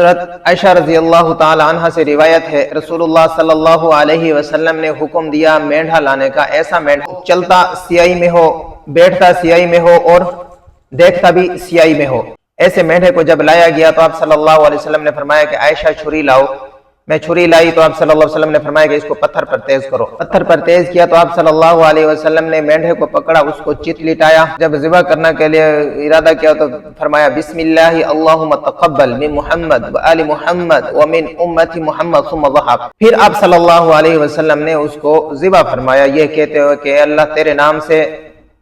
حضرت عائشہ رضی اللہ تعالی عنہ سے روایت ہے، رسولullah صلی اللہ علیہ وسلم نے حکم دیا مینڈھا لانے کا، ایسا مینڈھا چلتا سیاہی میں ہو، بیٹھتا سیاہی میں ہو اور دیکھتا بھی سیاہی میں ہو۔ ایسے مینڈھے کو جب لایا گیا تو آپ صلی اللہ علیہ وسلم نے فرمایا کہ عائشہ چھری لاؤ۔ میں چھری لائی تو آپ صلی اللہ علیہ وسلم نے فرمایا کہ اس کو پتھر پر تیز کرو۔ پتھر پر تیز کیا تو آپ صلی اللہ علیہ وسلم نے مینڈھے کو پکڑا، اس کو چت لٹایا۔ جب ذبح کرنے کے لیے ارادہ کیا تو فرمایا بسم اللہ اللہم تقبل من محمد وآل محمد ومن امت محمد ثم ضحک۔ پھر آپ صلی اللہ علیہ وسلم نے اس کو ذبح فرمایا یہ کہتے ہوئے کہ اللہ تیرے نام سے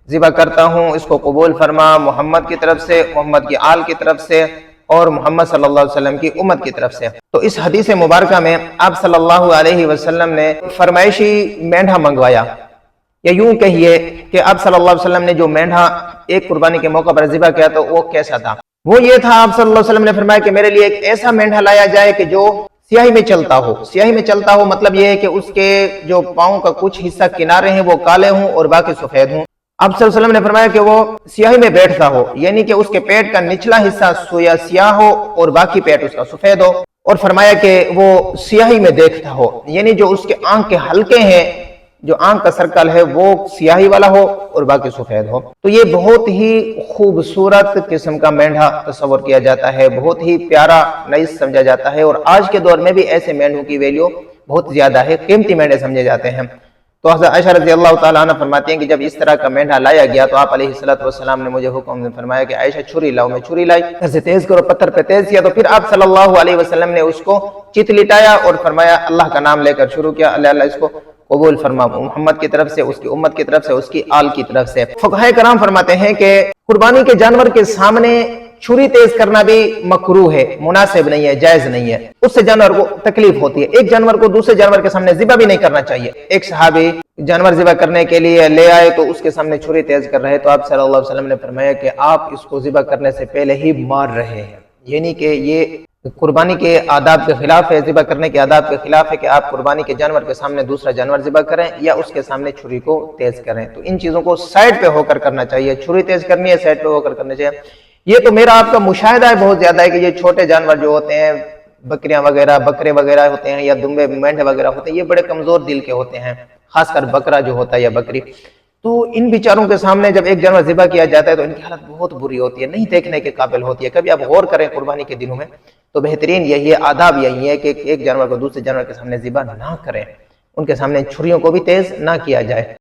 ذبح کرتا ہوں، اس کو قبول فرما، محمد کی طرف سے، محمد کی آل کی طرف سے اور محمد صلی اللہ علیہ وسلم کی امت کی طرف سے۔ تو اس حدیث مبارکہ میں آپ صلی اللہ علیہ وسلم نے فرمائشی مینڈھا منگوایا، یا یوں کہیے کہ آپ صلی اللہ علیہ وسلم نے جو مینڈھا ایک قربانی کے موقع پر ذبح کیا تو وہ کیسا تھا؟ وہ یہ تھا، آپ صلی اللہ علیہ وسلم نے فرمایا کہ میرے لیے ایک ایسا مینڈھا لایا جائے کہ جو سیاہی میں چلتا ہو۔ سیاہی میں چلتا ہو مطلب یہ ہے کہ اس کے جو پاؤں کا کچھ حصہ کنارے ہیں وہ کالے ہوں اور باقی سفید ہوں۔ آپ صلی اللہ علیہ وسلم نے فرمایا کہ وہ سیاہی میں بیٹھتا ہو، یعنی کہ اس کے پیٹ کا نچلا حصہ سیاہ ہو اور باقی پیٹ اس کا سفید ہو، اور فرمایا کہ وہ سیاہی میں دیکھتا ہو، یعنی جو اس کے آنکھ کے حلقے ہیں، جو آنکھ کا سرکل ہے وہ سیاہی والا ہو اور باقی سفید ہو۔ تو یہ بہت ہی خوبصورت قسم کا مینڈھا تصور کیا جاتا ہے، بہت ہی پیارا نائس سمجھا جاتا ہے، اور آج کے دور میں بھی ایسے مینڈھوں کی ویلیو بہت زیادہ ہے، قیمتی مینڈھے سمجھے جاتے ہیں۔ تو حضرت عائشہ رضی اللہ تعالیٰ عنہ فرماتی ہیں کہ جب اس طرح کا مینڈھا لایا گیا تو آپ علیہ السلام نے مجھے حکم فرمایا کہ عائشہ چھری لاؤ۔ میں چھری لائی، اسے تیز کرو، پتھر پہ تیز کیا تو پھر آپ صلی اللہ علیہ وسلم نے اس کو چت لٹایا اور فرمایا اللہ کا نام لے کر شروع کیا، اللہ اللہ اس کو قبول فرما، محمد کی طرف سے، اس کی امت کی طرف سے، اس کی آل کی طرف سے۔ فقہائے کرام فرماتے ہیں کہ قربانی کے جانور کے سامنے چھری تیز کرنا بھی مکروہ ہے، مناسب نہیں ہے، جائز نہیں ہے، اس سے جانور کو تکلیف ہوتی ہے۔ ایک جانور کو دوسرے جانور کے سامنے ذبح بھی نہیں کرنا چاہیے۔ ایک صحابی جانور ذبح کرنے کے لیے لے آئے تو اس کے سامنے چھری تیز کر رہے تو آپ صلی اللہ علیہ وسلم نے فرمایا کہ آپ اس کو ذبح کرنے سے پہلے ہی مار رہے ہیں، یعنی کہ یہ قربانی کے آداب کے خلاف ہے، ذبح کرنے کے آداب کے خلاف ہے کہ آپ قربانی کے جانور کے سامنے دوسرا جانور ذبح کریں یا اس کے سامنے چھری کو تیز کریں۔ تو ان چیزوں کو سائڈ پہ ہو کر کرنا چاہیے، چھری تیز کرنی ہے سائڈ پہ ہو کر کرنا چاہیے۔ یہ تو میرا آپ کا مشاہدہ ہے بہت زیادہ ہے کہ یہ چھوٹے جانور جو ہوتے ہیں، بکریاں وغیرہ، بکرے وغیرہ ہوتے ہیں یا دمبے مینڈھے وغیرہ ہوتے ہیں، یہ بڑے کمزور دل کے ہوتے ہیں، خاص کر بکرا جو ہوتا ہے یا بکری۔ تو ان بیچاروں کے سامنے جب ایک جانور ذبح کیا جاتا ہے تو ان کی حالت بہت بری ہوتی ہے، نہیں دیکھنے کے قابل ہوتی ہے۔ کبھی آپ غور کریں قربانی کے دنوں میں تو بہترین یہی ہے، آداب یہی ہے کہ ایک جانور کو دوسرے جانور کے سامنے ذبح نہ کریں، ان کے سامنے چھریوں کو بھی تیز نہ کیا جائے۔